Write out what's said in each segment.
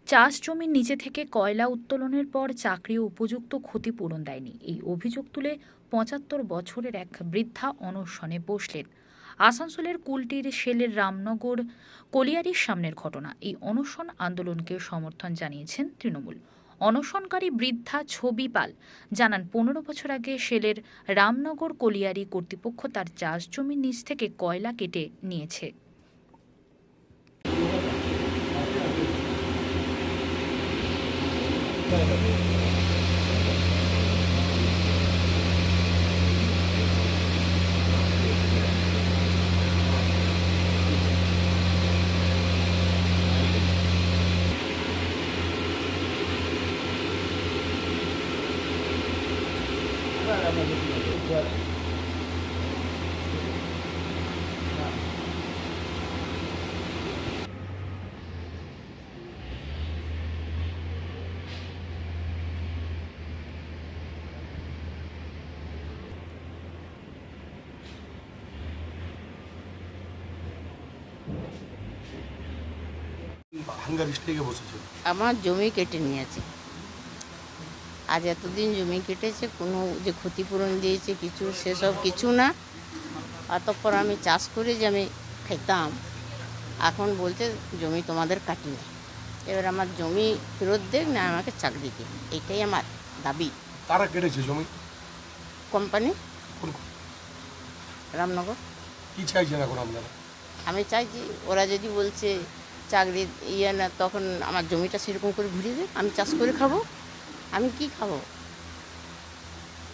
চাষ জমির নিচে থেকে কয়লা উত্তোলনের পর চাকরি ও উপযুক্ত ক্ষতিপূরণ দেয়নি, এই অভিযোগ তুলে ৭৫ বছরের এক বৃদ্ধা অনশনে বসলেন। আসানসোলের কুলটির শেলের রামনগর কলিয়ারির সামনের ঘটনা। এই অনশন আন্দোলনকে সমর্থন জানিয়েছেন তৃণমূল। অনশনকারী বৃদ্ধা ছবি পাল জানান, ১৫ বছর আগে শেলের রামনগর কলিয়ারি কর্তৃপক্ষ তার চাষ জমির নিচ থেকে কয়লা কেটে নিয়েছে। হাঙ্গার স্ট্রাইকে বসেছিল। আমার জমি কেটে নিয়েছে। আজ এতদিন জমি কেটেছে, কোনো যে ক্ষতিপূরণ দিয়েছে কিছু, সেসব কিছু না। অতঃপর আমি চাষ করে যে আমি খেতাম, এখন বলছে জমি তোমাদের কাটিয়ে। এবার আমার জমি ফেরত দেখ, না আমাকে চাকরি দিন, এইটাই আমার দাবি। কারা কেটেছে জমি? কোম্পানি কোন- রামনগর। কি চাইছেন এখন আপনারা? আমি চাইছি ওরা যদি বলছে চাকরি ইয়ে না, তখন আমার জমিটা সেরকম করে ঘুরিয়ে দেয়, আমি চাষ করে খাবো। আমি কি খাবো?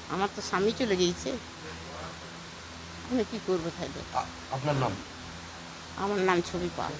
আমার তো স্বামী চলে গিয়েছে, আমি কি করবো তাহলে? আপনার নাম? আমার নাম ছবি পাল।